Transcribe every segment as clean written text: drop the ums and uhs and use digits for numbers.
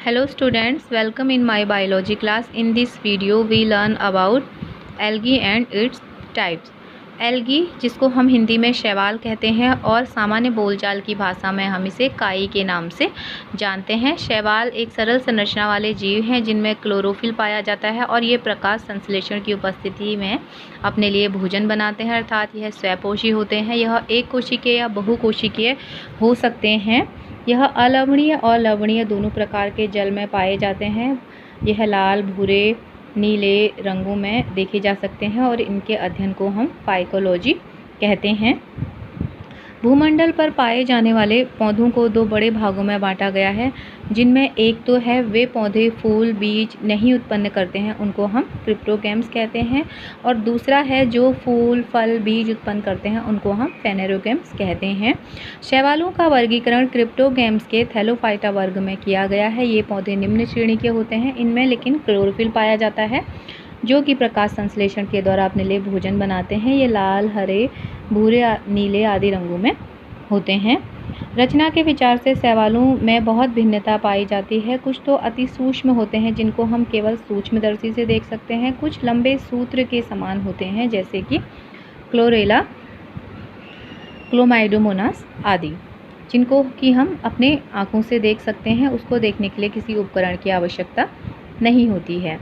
Hello students, welcome in my biology class. In this video we learn about algae and its types. Algae जिसको हम हिंदी में शैवाल कहते हैं और सामान्य बोलचाल की भाषा में हम इसे काई के नाम से जानते हैं। शैवाल एक सरल संरचना वाले जीव हैं जिनमें क्लोरोफिल पाया जाता है और ये प्रकाश संश्लेषण की उपस्थिति में अपने लिए भोजन बनाते हैं, अर्थात यह स्वपोषी होते हैं। यह एक कोशिकीय या बहुकोशिकीय हो सकते हैं। यह अलवणीय और लवणीय दोनों प्रकार के जल में पाए जाते हैं। यह लाल, भूरे, नीले रंगों में देखे जा सकते हैं और इनके अध्ययन को हम फाइकोलॉजी कहते हैं। भूमंडल पर पाए जाने वाले पौधों को दो बड़े भागों में बांटा गया है, जिनमें एक तो है वे पौधे फूल बीज नहीं उत्पन्न करते हैं, उनको हम क्रिप्टोगैम्स कहते हैं, और दूसरा है जो फूल फल बीज उत्पन्न करते हैं, उनको हम फेनेरोगैम्स कहते हैं। शैवालों का वर्गीकरण क्रिप्टोगैम्स के थैलोफाइटा वर्ग में किया गया है। ये पौधे निम्न श्रेणी के होते हैं। इनमें लेकिन क्लोरोफिल पाया जाता है जो कि प्रकाश संश्लेषण के द्वारा अपने लिए भोजन बनाते हैं। ये लाल, हरे, भूरे, नीले आदि रंगों में होते हैं। रचना के विचार से शैवालों में बहुत भिन्नता पाई जाती है। कुछ तो अति सूक्ष्म होते हैं जिनको हम केवल सूक्ष्मदर्शी से देख सकते हैं। कुछ लंबे सूत्र के समान होते हैं जैसे कि क्लोरेला, क्लोमाइडोमोनास आदि, जिनको कि हम अपने आँखों से देख सकते हैं। उसको देखने के लिए किसी उपकरण की आवश्यकता नहीं होती है।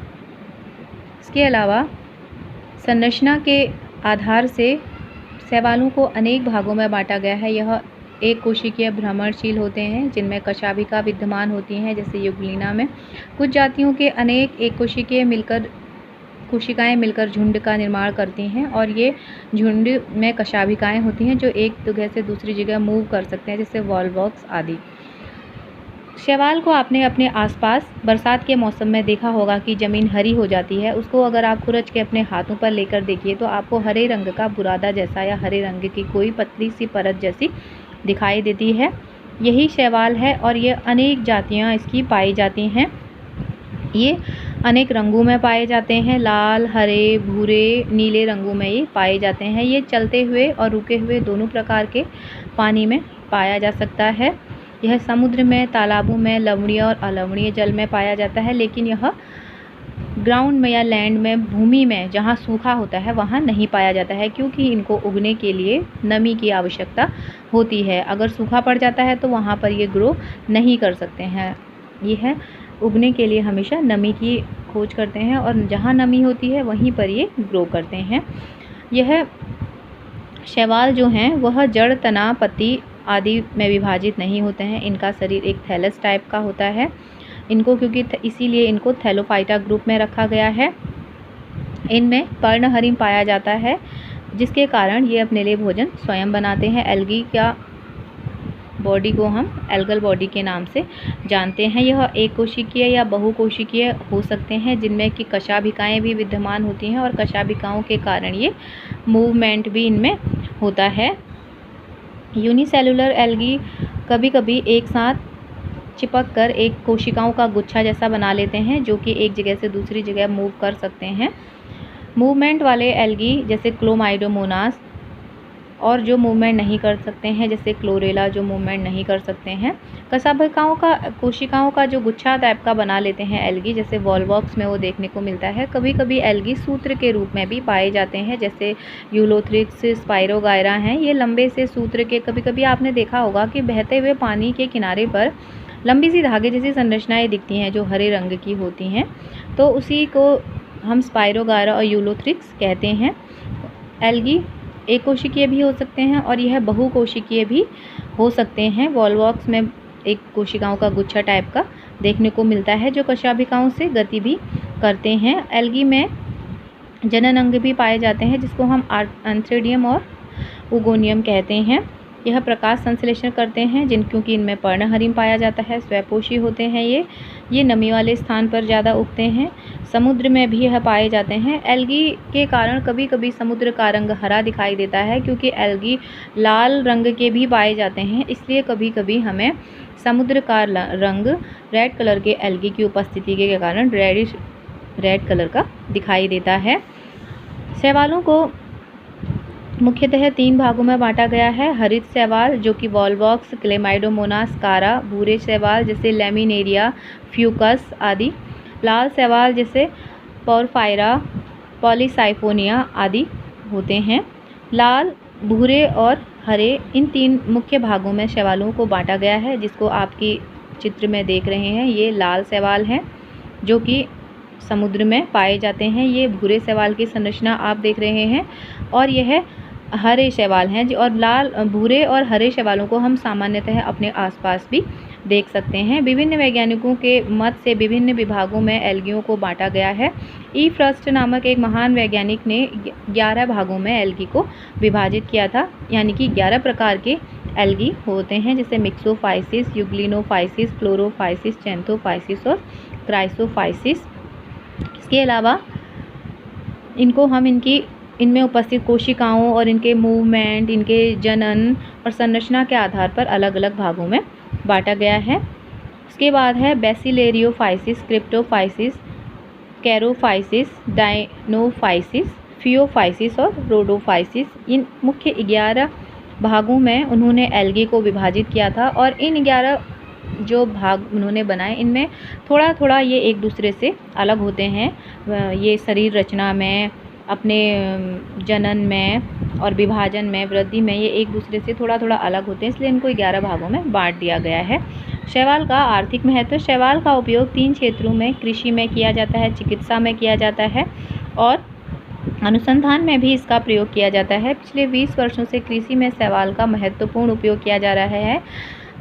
इसके अलावा संरचना के आधार से शैवालों को अनेक भागों में बांटा गया है। यह एक कोशिकीय भ्रमणशील होते हैं जिनमें कशाभिका विद्यमान होती हैं, जैसे यूग्लिना में। कुछ जातियों के अनेक एक कोशिकाएं मिलकर झुंड का निर्माण करती हैं और ये झुंड में कशाभिकाएं होती हैं जो एक जगह से दूसरी जगह मूव कर सकते हैं, जैसे वॉलवॉक्स आदि। शैवाल को आपने अपने आसपास बरसात के मौसम में देखा होगा कि ज़मीन हरी हो जाती है। उसको अगर आप खुरच के अपने हाथों पर लेकर देखिए तो आपको हरे रंग का बुरादा जैसा या हरे रंग की कोई पतली सी परत जैसी दिखाई देती है। यही शैवाल है और ये अनेक जातियाँ इसकी पाई जाती हैं। ये अनेक रंगों में पाए जाते हैं। लाल, हरे, भूरे, नीले रंगों में ये पाए जाते हैं। ये चलते हुए और रुके हुए दोनों प्रकार के पानी में पाया जा सकता है। यह समुद्र में, तालाबों में, लवणीय और अलवणीय जल में पाया जाता है, लेकिन यह ग्राउंड में या लैंड में, भूमि में जहाँ सूखा होता है वहाँ नहीं पाया जाता है, क्योंकि इनको उगने के लिए नमी की आवश्यकता होती है। अगर सूखा पड़ जाता है तो वहाँ पर ये ग्रो नहीं कर सकते हैं। यह उगने के लिए हमेशा नमी की खोज करते हैं और जहाँ नमी होती है वहीं पर ये ग्रो करते हैं। यह शैवाल जो हैं वह जड़, तना, पत्ती आदि में विभाजित नहीं होते हैं। इनका शरीर एक थैलस टाइप का होता है। इनको इसीलिए इनको थैलोफाइटा ग्रुप में रखा गया है। इनमें पर्णहरिम पाया जाता है, जिसके कारण ये अपने लिए भोजन स्वयं बनाते हैं। एल्गी का बॉडी को हम एल्गल बॉडी के नाम से जानते हैं। यह एक कोशिकीय या बहुकोशिकीय हो सकते हैं, जिनमें कि कशाभिकाएँ भी विद्यमान होती हैं और कशाभिकाओं के कारण ये मूवमेंट भी इनमें होता है। यूनिसेलुलर एल्गी कभी कभी एक साथ चिपक कर एक कोशिकाओं का गुच्छा जैसा बना लेते हैं, जो कि एक जगह से दूसरी जगह मूव कर सकते हैं। मूवमेंट वाले एल्गी जैसे क्लोमाइडोमोनास, और जो मूवमेंट नहीं कर सकते हैं जैसे क्लोरेला, जो मूवमेंट नहीं कर सकते हैं। कोशिकाओं का जो गुच्छा टाइप का बना लेते हैं एल्गी, जैसे वॉलवॉक्स में वो देखने को मिलता है। कभी कभी एल्गी सूत्र के रूप में भी पाए जाते हैं, जैसे यूलोथ्रिक्स, स्पाइरोगायरा हैं। ये लंबे से सूत्र के, कभी कभी आपने देखा होगा कि बहते हुए पानी के किनारे पर लंबी सी धागे जैसी संरचनाएं दिखती हैं जो हरे रंग की होती हैं, तो उसी को हम स्पाइरोगायरा और यूलोथ्रिक्स कहते हैं। एल्गी एक कोशिकीय भी हो सकते हैं और यह बहुकोशिकीय भी हो सकते हैं। वॉलवॉक्स में एक कोशिकाओं का गुच्छा टाइप का देखने को मिलता है जो कशाभिकाओं से गति भी करते हैं। एल्गी में जनन अंग भी पाए जाते हैं, जिसको हम एंथ्रेडियम और उगोनियम कहते हैं। यह प्रकाश संश्लेषण करते हैं क्योंकि इनमें पर्णहरिम पाया जाता है। स्वपोषी होते हैं ये नमी वाले स्थान पर ज़्यादा उगते हैं। समुद्र में भी यह पाए जाते हैं। एल्गी के कारण कभी कभी समुद्र का रंग हरा दिखाई देता है, क्योंकि एल्गी लाल रंग के भी पाए जाते हैं। इसलिए कभी कभी हमें समुद्र का रंग रेड कलर के एल्गी की उपस्थिति के कारण रेड कलर का दिखाई देता है। शैवालों को मुख्यतः 3 भागों में बांटा गया है। हरित शैवाल जो कि वॉलवॉक्स, क्लेमाइडोमोनास, कारा, भूरे शैवाल जैसे लैमिनेरिया, फ्यूकस आदि, लाल शैवाल जैसे पोरफायरा, पॉलीसाइफोनिया आदि होते हैं। लाल, भूरे और हरे इन 3 मुख्य भागों में शैवालों को बांटा गया है, जिसको आपकी चित्र में देख रहे हैं। ये लाल शैवाल हैं जो कि समुद्र में पाए जाते हैं। ये भूरे शैवाल की संरचना आप देख रहे हैं और यह हरे शैवाल हैं और लाल, भूरे और हरे शैवालों को हम सामान्यतः अपने आसपास भी देख सकते हैं। विभिन्न वैज्ञानिकों के मत से विभिन्न विभागों में एल्गियों को बांटा गया है। ई फ्रस्ट नामक एक महान वैज्ञानिक ने 11 भागों में एल्गी को विभाजित किया था, यानी कि 11 प्रकार के एल्गी होते हैं, जैसे मिक्सोफाइसिस, यूग्लिनोफाइसिस, फ्लोरोफाइसिस, चैंथोफाइसिस और क्राइसोफाइसिस। इसके अलावा इनको हम इनमें उपस्थित कोशिकाओं और इनके मूवमेंट, इनके जनन और संरचना के आधार पर अलग अलग भागों में बांटा गया है। उसके बाद है बेसिलेरियोफाइसिस, क्रिप्टोफाइसिस, कैरोफाइसिस, डायनोफाइसिस, फियोफाइसिस और रोडोफाइसिस। इन मुख्य 11 भागों में उन्होंने एल्गी को विभाजित किया था और इन 11 जो भाग उन्होंने बनाए इनमें थोड़ा थोड़ा ये एक दूसरे से अलग होते हैं। ये शरीर रचना में, अपने जनन में और विभाजन में, वृद्धि में ये एक दूसरे से थोड़ा थोड़ा अलग होते हैं, इसलिए इनको 11 भागों में बांट दिया गया है। शैवाल का आर्थिक महत्व। शैवाल का उपयोग 3 क्षेत्रों में कृषि में किया जाता है, चिकित्सा में किया जाता है और अनुसंधान में भी इसका प्रयोग किया जाता है। पिछले 20 वर्षों से कृषि में शैवाल का महत्वपूर्ण उपयोग किया जा रहा है।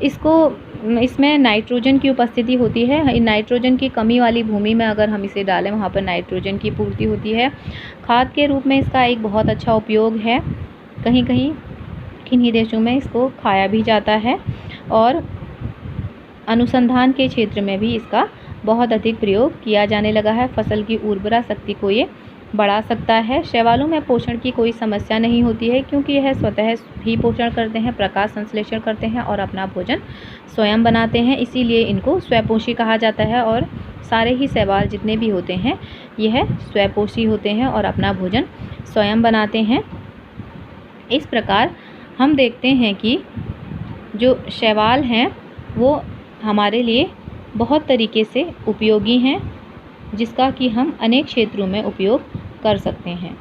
इसमें नाइट्रोजन की उपस्थिति होती है। नाइट्रोजन की कमी वाली भूमि में अगर हम इसे डालें वहाँ पर नाइट्रोजन की पूर्ति होती है। खाद के रूप में इसका एक बहुत अच्छा उपयोग है। कहीं कहीं किन्हीं देशों में इसको खाया भी जाता है और अनुसंधान के क्षेत्र में भी इसका बहुत अधिक प्रयोग किया जाने लगा है। फसल की उर्वरा शक्ति को ये बढ़ा सकता है। शैवालों में पोषण की कोई समस्या नहीं होती है क्योंकि यह स्वतः ही पोषण करते हैं, प्रकाश संश्लेषण करते हैं और अपना भोजन स्वयं बनाते हैं, इसीलिए इनको स्वयंपोषी कहा जाता है। और सारे ही शैवाल जितने भी होते हैं यह स्वयंपोषी होते हैं और अपना भोजन स्वयं बनाते हैं। इस प्रकार हम देखते हैं कि जो शैवाल हैं वो हमारे लिए बहुत तरीके से उपयोगी हैं, जिसका कि हम अनेक क्षेत्रों में उपयोग कर सकते हैं।